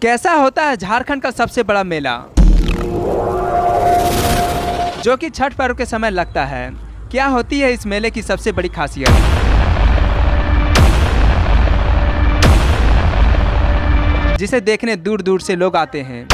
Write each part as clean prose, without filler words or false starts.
कैसा होता है झारखंड का सबसे बड़ा मेला जो कि छठ पर्व के समय लगता है। क्या होती है इस मेले की सबसे बड़ी खासियत, जिसे देखने दूर दूर से लोग आते हैं।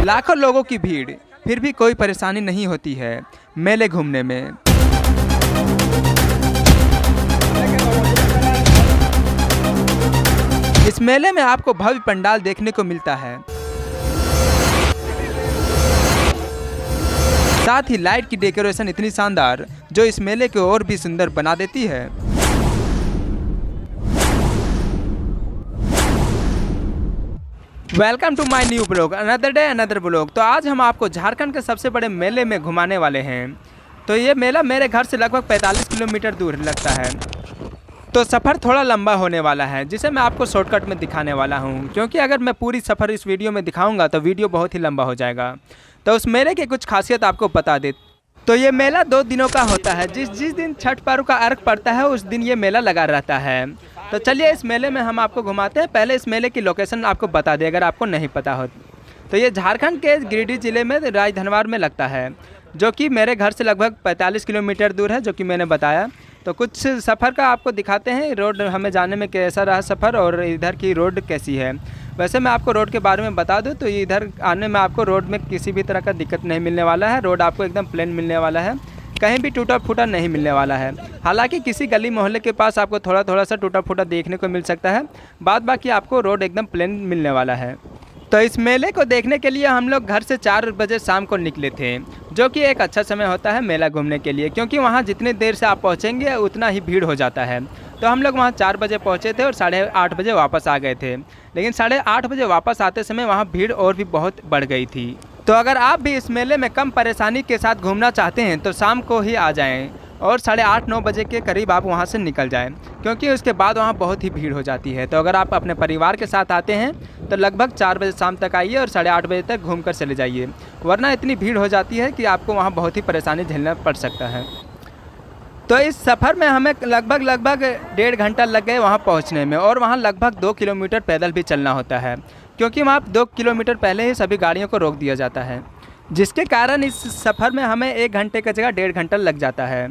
लाखों लोगों की भीड़, फिर भी कोई परेशानी नहीं होती है मेले घूमने में। इस मेले में आपको भव्य पंडाल देखने को मिलता है, साथ ही लाइट की डेकोरेशन इतनी शानदार जो इस मेले को और भी सुंदर बना देती है। Welcome to my new blog, another day another blog. तो आज हम आपको झारखंड के सबसे बड़े मेले में घुमाने वाले हैं। तो ये मेला मेरे घर से लगभग 45 किलोमीटर दूर लगता है। तो सफ़र थोड़ा लंबा होने वाला है, जिसे मैं आपको शॉर्टकट में दिखाने वाला हूँ, क्योंकि अगर मैं पूरी सफ़र इस वीडियो में दिखाऊंगा तो वीडियो बहुत ही लंबा हो जाएगा। तो उस मेले की कुछ खासियत आपको बता दे। तो ये मेला 2 दिनों का होता है। जिस दिन छठ पर्व का अर्घ पड़ता है उस दिन ये मेला लगा रहता है। तो चलिए इस मेले में हम आपको घुमाते हैं। पहले इस मेले की लोकेशन आपको बता दें अगर आपको नहीं पता हो। तो ये झारखंड के गिरिडीह ज़िले में राजधनवार में लगता है, जो कि मेरे घर से लगभग 45 किलोमीटर दूर है, जो कि मैंने बताया। तो कुछ सफ़र का आपको दिखाते हैं, रोड हमें जाने में कैसा रहा सफ़र और इधर की रोड कैसी है। वैसे मैं आपको रोड के बारे में बता दूं तो इधर आने में आपको रोड में किसी भी तरह का दिक्कत नहीं मिलने वाला है। रोड आपको एकदम प्लेन मिलने वाला है, कहीं भी टूटा फूटा नहीं मिलने वाला है। हालांकि किसी गली मोहल्ले के पास आपको थोड़ा सा टूटा फूटा देखने को मिल सकता है, बाद बाकी आपको रोड एकदम प्लेन मिलने वाला है। तो इस मेले को देखने के लिए हम लोग घर से 4 बजे शाम को निकले थे, जो कि एक अच्छा समय होता है मेला घूमने के लिए, क्योंकि वहाँ जितनी देर से आप पहुँचेंगे उतना ही भीड़ हो जाता है। तो हम लोग वहाँ 4 बजे पहुँचे थे और 8:30 बजे वापस आ गए थे। लेकिन 8:30 बजे वापस आते समय वहाँ भीड़ और भी बहुत बढ़ गई थी। तो अगर आप भी इस मेले में कम परेशानी के साथ घूमना चाहते हैं तो शाम को ही आ जाएं और 8:30-9 बजे के करीब आप वहां से निकल जाएं, क्योंकि उसके बाद वहां बहुत ही भीड़ हो जाती है। तो अगर आप अपने परिवार के साथ आते हैं तो लगभग 4 बजे शाम तक आइए और 8:30 बजे तक घूम कर चले जाइए, वरना इतनी भीड़ हो जाती है कि आपको वहाँ बहुत ही परेशानी झेलना पड़ सकता है। तो इस सफ़र में हमें लगभग 1.5 घंटा लग गए वहाँ पहुँचने में, और वहाँ लगभग 2 किलोमीटर पैदल भी चलना होता है, क्योंकि वहाँ 2 किलोमीटर पहले ही सभी गाड़ियों को रोक दिया जाता है, जिसके कारण इस सफ़र में हमें 1 घंटे की जगह 1.5 घंटा लग जाता है।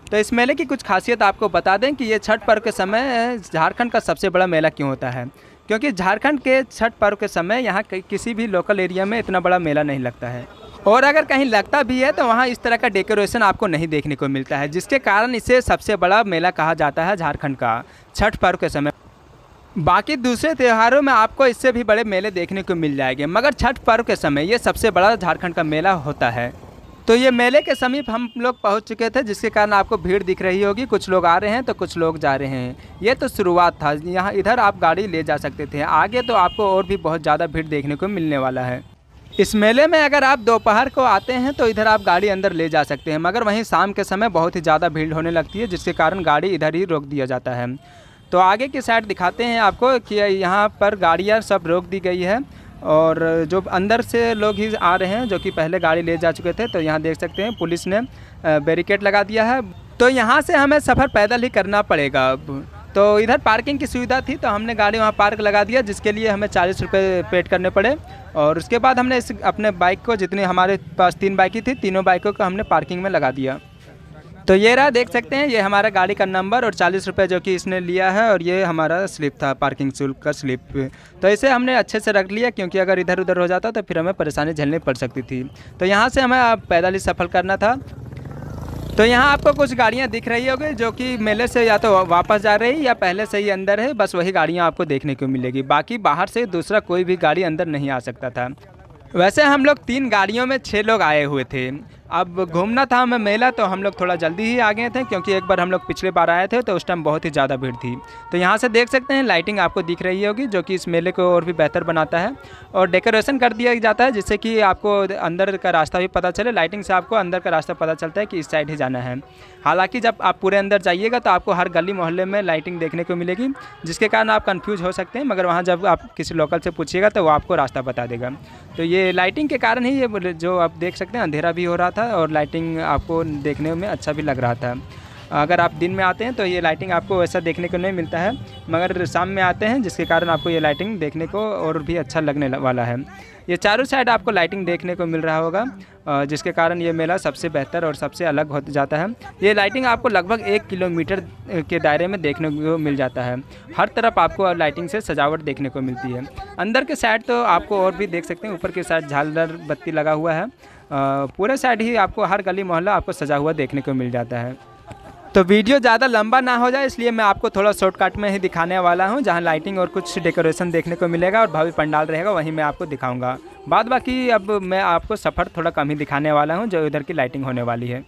तो इस मेले की कुछ खासियत आपको बता दें कि ये छठ पर्व के समय झारखंड का सबसे बड़ा मेला क्यों होता है, क्योंकि झारखंड के छठ पर्व के समय यहाँ किसी भी लोकल एरिया में इतना बड़ा मेला नहीं लगता है, और अगर कहीं लगता भी है तो वहाँ इस तरह का डेकोरेशन आपको नहीं देखने को मिलता है, जिसके कारण इसे सबसे बड़ा मेला कहा जाता है झारखंड का छठ पर्व के समय। बाकी दूसरे त्योहारों में आपको इससे भी बड़े मेले देखने को मिल जाएंगे, मगर छठ पर्व के समय ये सबसे बड़ा झारखंड का मेला होता है। तो ये मेले के समीप हम लोग पहुंच चुके थे, जिसके कारण आपको भीड़ दिख रही होगी। कुछ लोग आ रहे हैं तो कुछ लोग जा रहे हैं। ये तो शुरुआत था, यहाँ इधर आप गाड़ी ले जा सकते थे, आगे तो आपको और भी बहुत ज़्यादा भीड़ देखने को मिलने वाला है। इस मेले में अगर आप दोपहर को आते हैं तो इधर आप गाड़ी अंदर ले जा सकते हैं, मगर वहीं शाम के समय बहुत ही ज़्यादा भीड़ होने लगती है, जिसके कारण गाड़ी इधर ही रोक दिया जाता है। तो आगे की साइड दिखाते हैं आपको कि यहाँ पर गाड़ियाँ सब रोक दी गई है, और जो अंदर से लोग ही आ रहे हैं जो कि पहले गाड़ी ले जा चुके थे। तो यहाँ देख सकते हैं पुलिस ने बैरिकेड लगा दिया है। तो यहाँ से हमें सफ़र पैदल ही करना पड़ेगा अब। तो इधर पार्किंग की सुविधा थी तो हमने गाड़ी वहाँ पार्क लगा दिया, जिसके लिए हमें 40 रुपये पेड करने पड़े। और उसके बाद हमने अपने बाइक को, जितनी हमारे पास 3 बाइकें थी, तीनों बाइकों को हमने पार्किंग में लगा दिया। तो ये रहा, देख सकते हैं ये हमारा गाड़ी का नंबर और 40 रुपये जो कि इसने लिया है, और ये हमारा स्लिप था, पार्किंग शुल्क का स्लिप। तो इसे हमने अच्छे से रख लिया, क्योंकि अगर इधर उधर हो जाता तो फिर हमें परेशानी झेलनी पड़ सकती थी। तो यहाँ से हमें पैदल ही सफ़र करना था। तो यहाँ आपको कुछ गाड़ियाँ दिख रही होगी जो कि मेले से या तो वापस जा रही या पहले से ही अंदर है, बस वही गाड़ियाँ आपको देखने को मिलेगी। बाकी बाहर से दूसरा कोई भी गाड़ी अंदर नहीं आ सकता था। वैसे हम लोग 3 गाड़ियों में 6 लोग आए हुए थे। अब घूमना था हमें मेला, तो हम लोग थोड़ा जल्दी ही आ गए थे, क्योंकि एक बार हम लोग पिछले बार आए थे तो उस टाइम बहुत ही ज़्यादा भीड़ थी। तो यहाँ से देख सकते हैं लाइटिंग आपको दिख रही होगी, जो कि इस मेले को और भी बेहतर बनाता है, और डेकोरेशन कर दिया जाता है जिससे कि आपको अंदर का रास्ता भी पता चले। लाइटिंग से आपको अंदर का रास्ता पता चलता है कि इस साइड ही जाना है। हालांकि जब आप पूरे अंदर जाइएगा तो आपको हर गली मोहल्ले में लाइटिंग देखने को मिलेगी, जिसके कारण आप कंफ्यूज हो सकते हैं, मगर वहाँ जब आप किसी लोकल से पूछिएगा तो वो आपको रास्ता बता देगा। तो ये लाइटिंग के कारण ही ये जो आप देख सकते हैं अंधेरा भी हो रहा था और लाइटिंग आपको देखने में अच्छा भी लग रहा था। अगर आप दिन में आते हैं तो ये लाइटिंग आपको वैसा देखने को नहीं मिलता है, मगर शाम में आते हैं जिसके कारण आपको ये लाइटिंग देखने को और भी अच्छा लगने वाला है। ये चारों साइड आपको लाइटिंग देखने को मिल रहा होगा, जिसके कारण ये मेला सबसे बेहतर और सबसे अलग हो जाता है। ये लाइटिंग आपको लगभग 1 किलोमीटर के दायरे में देखने को मिल जाता है। हर तरफ आपको लाइटिंग से सजावट देखने को मिलती है। अंदर के साइड तो आपको और भी देख सकते हैं, ऊपर के साइड झालर बत्ती लगा हुआ है। पूरे साइड ही आपको हर गली मोहल्ला आपको सजा हुआ देखने को मिल जाता है। तो वीडियो ज़्यादा लंबा ना हो जाए इसलिए मैं आपको थोड़ा शॉर्टकट में ही दिखाने वाला हूं, जहां लाइटिंग और कुछ डेकोरेशन देखने को मिलेगा और भव्य पंडाल रहेगा वहीं मैं आपको दिखाऊंगा। बाद बाकी अब मैं आपको सफ़र थोड़ा कम ही दिखाने वाला हूं जो इधर की लाइटिंग होने वाली है।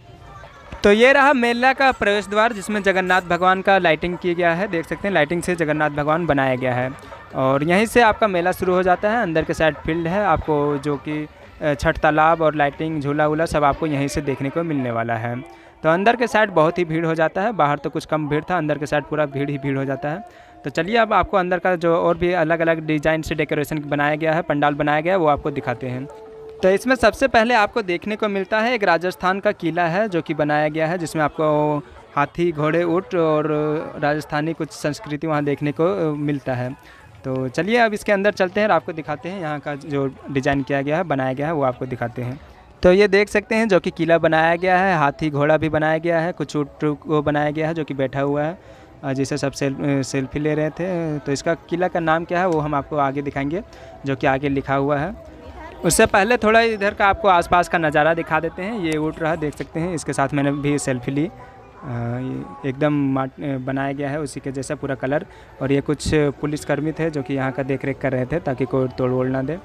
तो ये रहा मेला का प्रवेश द्वार, जिसमें जगन्नाथ भगवान का लाइटिंग किया गया है। देख सकते हैं लाइटिंग से जगन्नाथ भगवान बनाया गया है और यहीं से आपका मेला शुरू हो जाता है। अंदर के साइड फील्ड है आपको, जो कि छठ तालाब और लाइटिंग झूला वूला सब आपको यहीं से देखने को मिलने वाला है। तो अंदर के साइड बहुत ही भीड़ हो जाता है, बाहर तो कुछ कम भीड़ था, अंदर के साइड पूरा भीड़ ही भीड़ हो जाता है। तो चलिए अब आपको अंदर का जो और भी अलग अलग डिज़ाइन से डेकोरेशन बनाया गया है, पंडाल बनाया गया है, वो आपको दिखाते हैं। तो इसमें सबसे पहले आपको देखने को मिलता है एक राजस्थान का किला है जो कि बनाया गया है, जिसमें आपको हाथी, घोड़े, ऊँट और राजस्थानी कुछ संस्कृति वहाँ देखने को मिलता है। तो चलिए अब इसके अंदर चलते हैं और आपको दिखाते हैं यहाँ का जो डिज़ाइन किया गया है, बनाया गया है, वो आपको दिखाते हैं। तो ये देख सकते हैं जो कि किला बनाया गया है, हाथी घोड़ा भी बनाया गया है, कुछ ऊँट को बनाया गया है जो कि बैठा हुआ है, जिसे सब सेल्फी ले रहे थे। तो इसका किला का नाम क्या है वो हम आपको आगे दिखाएंगे, जो कि आगे लिखा हुआ है। उससे पहले थोड़ा इधर का आपको आसपास का नज़ारा दिखा देते हैं। ये ऊँट रहा, देख सकते हैं, इसके साथ मैंने भी सेल्फी ली। एकदम बनाया गया है उसी के जैसा पूरा कलर। और ये कुछ पुलिसकर्मी थे जो कि यहाँ का देख रेख कर रहे थे ताकि कोई तोड़ वोड़ ना दे।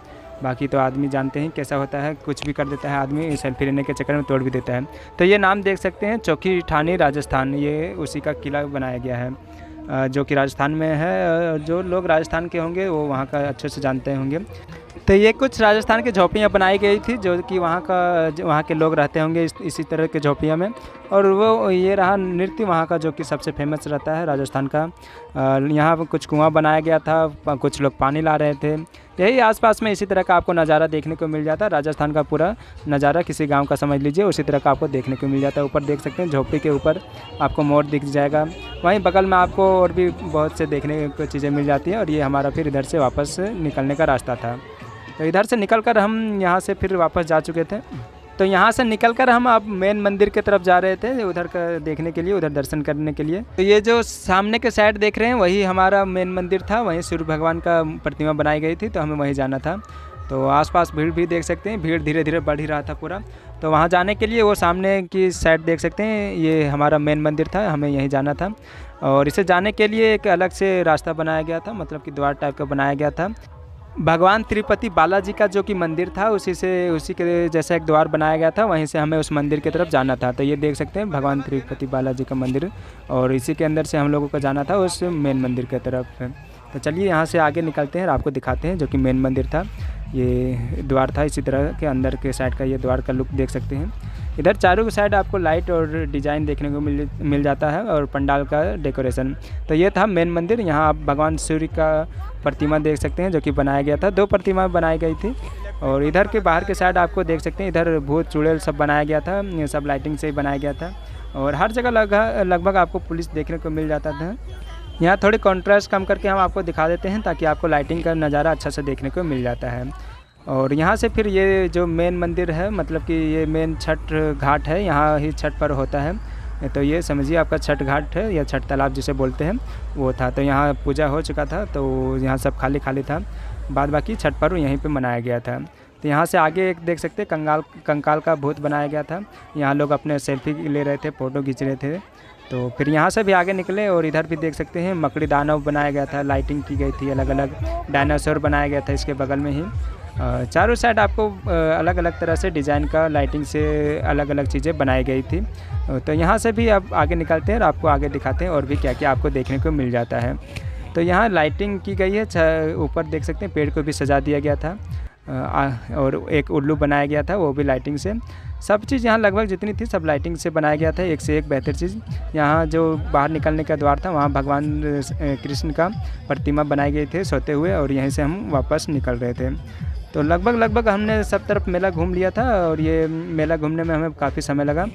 बाकी तो आदमी जानते हैं कैसा होता है, कुछ भी कर देता है आदमी, सेल्फी लेने के चक्कर में तोड़ भी देता है। तो ये नाम देख सकते हैं, चौकी ठानी राजस्थान, ये उसी का किला बनाया गया है जो कि राजस्थान में है। जो लोग राजस्थान के होंगे वो वहाँ का अच्छे से जानते होंगे। तो ये कुछ राजस्थान की झोपड़ियाँ बनाई गई थी जो कि वहाँ के लोग रहते होंगे इसी तरह के झोपड़ियों में। और वो ये रहा नृत्य वहाँ का जो कि सबसे फेमस रहता है राजस्थान का। यहाँ कुछ कुआं बनाया गया था, कुछ लोग पानी ला रहे थे। यही आसपास में इसी तरह का आपको नज़ारा देखने को मिल जाता है। राजस्थान का पूरा नज़ारा किसी गांव का समझ लीजिए, उसी तरह का आपको देखने को मिल जाता है। ऊपर देख सकते हैं झोपड़ी के ऊपर आपको मोर दिख जाएगा, वहीं बगल में आपको और भी बहुत से देखने को चीज़ें मिल जाती हैं। और ये हमारा फिर इधर से वापस निकलने का रास्ता था। तो इधर से निकलकर हम यहाँ से फिर वापस जा चुके थे। तो यहाँ से निकलकर हम अब मेन मंदिर की तरफ जा रहे थे, उधर का देखने के लिए, उधर दर्शन करने के लिए। तो ये जो सामने के साइड देख रहे हैं वही हमारा मेन मंदिर था, वहीं सूर्य भगवान का प्रतिमा बनाई गई थी, तो हमें वहीं जाना था। तो आसपास भीड़ भी देख सकते हैं, भीड़ धीरे धीरे बढ़ ही रहा था पूरा। तो वहाँ जाने के लिए वो सामने की साइड देख सकते हैं, ये हमारा मेन मंदिर था, हमें यहीं जाना था। और इसे जाने के लिए एक अलग से रास्ता बनाया गया था, मतलब कि द्वार टाइप का बनाया गया था। भगवान तिरुपति बालाजी का जो कि मंदिर था उसी के जैसा एक द्वार बनाया गया था, वहीं से हमें उस मंदिर की तरफ जाना था। तो ये देख सकते हैं भगवान तिरुपति बालाजी का मंदिर, और इसी के अंदर से हम लोगों को जाना था उस मेन मंदिर की तरफ। तो चलिए यहाँ से आगे निकलते हैं और आपको दिखाते हैं जो कि मेन मंदिर था। ये द्वार था, इसी तरह के अंदर के साइड का ये द्वार का लुक देख सकते हैं। इधर चारों साइड आपको लाइट और डिज़ाइन देखने को मिल जाता है और पंडाल का डेकोरेशन। तो ये था मेन मंदिर। यहाँ आप भगवान सूर्य का प्रतिमा देख सकते हैं जो कि बनाया गया था, 2 प्रतिमा बनाई गई थी। और इधर के बाहर के साइड आपको देख सकते हैं, इधर भूत चुड़ैल सब बनाया गया था, ये सब लाइटिंग से ही बनाया गया था। और हर जगह लगभग आपको पुलिस देखने को मिल जाता था। यहाँ थोड़ी कॉन्ट्रास्ट कम करके हम आपको दिखा देते हैं ताकि आपको लाइटिंग का नज़ारा अच्छा से देखने को मिल जाता है। और यहाँ से फिर ये जो मेन मंदिर है, मतलब कि ये मेन छठ घाट है, यहाँ ही छठ पर्व होता है। तो ये समझिए आपका छठ घाट है या छठ तालाब जिसे बोलते हैं वो था। तो यहाँ पूजा हो चुका था, तो यहाँ सब खाली खाली था, बाद बाकी छठ पर्व यहीं पे मनाया गया था। तो यहाँ से आगे एक देख सकते हैं कंकाल का भूत बनाया गया था, यहाँ लोग अपने सेल्फी ले रहे थे, फ़ोटो खींच रहे थे। तो फिर यहाँ से भी आगे निकले और इधर भी देख सकते हैं मकड़ी दानव बनाया गया था, लाइटिंग की गई थी, अलग अलग डायनासोर बनाया गया था इसके बगल में ही। चारों साइड आपको अलग अलग तरह से डिज़ाइन का लाइटिंग से अलग अलग चीज़ें बनाई गई थी। तो यहाँ से भी अब आगे निकलते हैं और आपको आगे दिखाते हैं और भी क्या क्या आपको देखने को मिल जाता है। तो यहाँ लाइटिंग की गई है, ऊपर देख सकते हैं पेड़ को भी सजा दिया गया था, और एक उल्लू बनाया गया था वो भी लाइटिंग से। सब चीज़ यहाँ लगभग जितनी थी सब लाइटिंग से बनाया गया था, एक से एक बेहतर चीज़। यहाँ जो बाहर निकलने का द्वार था वहाँ भगवान कृष्ण का प्रतिमा बनाई गई थी सोते हुए, और यहीं से हम वापस निकल रहे थे। तो लगभग हमने सब तरफ मेला घूम लिया था और ये मेला घूमने में हमें काफ़ी समय लगा।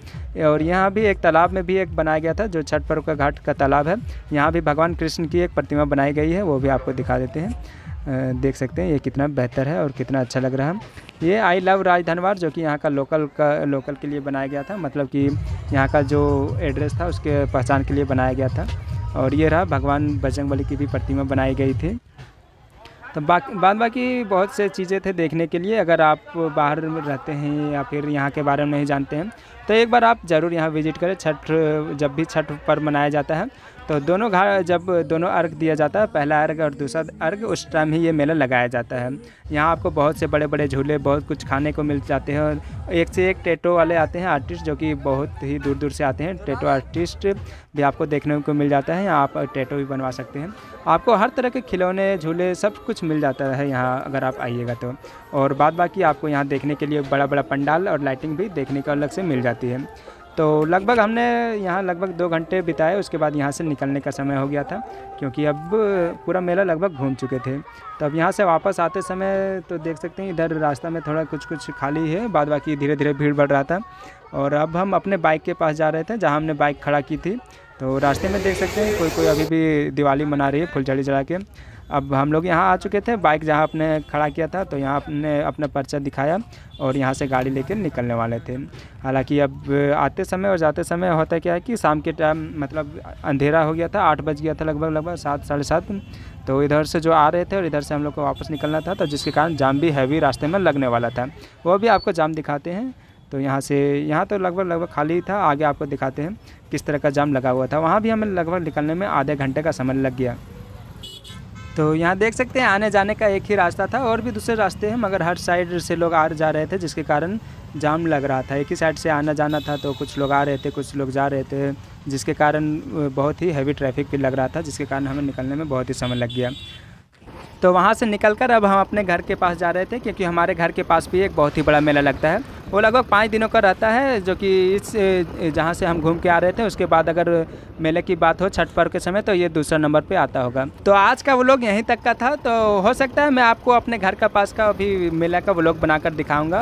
और यहाँ भी एक तालाब में भी एक बनाया गया था जो छठ पर्व का घाट का तालाब है। यहाँ भी भगवान कृष्ण की एक प्रतिमा बनाई गई है, वो भी आपको दिखा देते हैं। देख सकते हैं ये कितना बेहतर है और कितना अच्छा लग रहा है। ये आई लव राजधनवार जो कि यहाँ का लोकल के लिए बनाया गया था, मतलब कि यहाँ का जो एड्रेस था उसके पहचान के लिए बनाया गया था। और ये रहा भगवान बजरंगबली की भी प्रतिमा बनाई गई थी। तो बाकी बहुत से चीज़ें थे देखने के लिए। अगर आप बाहर में रहते हैं या फिर यहाँ के बारे में नहीं जानते हैं तो एक बार आप ज़रूर यहाँ विज़िट करें। जब भी छठ पर्व मनाया जाता है तो जब दोनों अर्घ दिया जाता है, पहला अर्घ और दूसरा अर्घ, उस टाइम ही ये मेला लगाया जाता है। यहाँ आपको बहुत से बड़े बड़े झूले, बहुत कुछ खाने को मिल जाते हैं और एक से एक टैटू वाले आते हैं आर्टिस्ट, जो कि बहुत ही दूर दूर से आते हैं। टैटू आर्टिस्ट भी आपको देखने को मिल जाता है। यहाँ आप टैटू भी बनवा सकते हैं। आपको हर तरह के खिलौने, झूले, सब कुछ मिल जाता है यहाँ अगर आप आइएगा तो। और बाकी आपको यहाँ देखने के लिए बड़ा बड़ा पंडाल और लाइटिंग भी देखने को अलग से मिल जाती है। तो हमने यहाँ 2 घंटे बिताए। उसके बाद यहाँ से निकलने का समय हो गया था, क्योंकि अब पूरा मेला लगभग घूम चुके थे। तो अब यहाँ से वापस आते समय तो देख सकते हैं इधर रास्ता में थोड़ा कुछ खाली है, बाकी धीरे धीरे भीड़ बढ़ रहा था। और अब हम अपने बाइक के पास जा रहे थे जहाँ हमने बाइक खड़ा की थी। तो रास्ते में देख सकते हैं कोई अभी भी दिवाली मना रही है फुलझड़ी जला के। अब हम लोग यहाँ आ चुके थे, बाइक जहाँ आपने खड़ा किया था तो यहाँ आपने अपना पर्चा दिखाया और यहाँ से गाड़ी लेकर निकलने वाले थे। हालांकि अब आते समय और जाते समय होता क्या है कि शाम के टाइम मतलब अंधेरा हो गया था, 8 बज गया था लगभग 7 साढ़े 7। तो इधर से जो आ रहे थे और इधर से हम लोग को वापस निकलना था, तो जिसके कारण जाम भी हैवी रास्ते में लगने वाला था। वो भी आपको जाम दिखाते हैं। तो यहाँ तो लगभग खाली था। आगे आपको दिखाते हैं किस तरह का जाम लगा हुआ था। वहाँ भी हमें लगभग निकलने में आधे घंटे का समय लग गया। तो यहाँ देख सकते हैं आने जाने का एक ही रास्ता था, और भी दूसरे रास्ते हैं, मगर हर साइड से लोग आ जा रहे थे, जिसके कारण जाम लग रहा था। एक ही साइड से आना जाना था, तो कुछ लोग आ रहे थे, कुछ लोग जा रहे थे, जिसके कारण बहुत ही हैवी ट्रैफिक भी लग रहा था, जिसके कारण हमें निकलने में बहुत ही समय लग गया। तो वहाँ से निकलकर अब हम अपने घर के पास जा रहे थे, क्योंकि हमारे घर के पास भी एक बहुत ही बड़ा मेला लगता है। वो लगभग 5 दिनों का रहता है, जो कि इस जहाँ से हम घूम के आ रहे थे उसके बाद अगर मेले की बात हो छठ पर्व के समय तो ये दूसरा नंबर पे आता होगा। तो आज का व्लॉग यहीं तक का था। तो हो सकता है मैं आपको अपने घर का पास का अभी मेला का व्लॉग बनाकर दिखाऊंगा।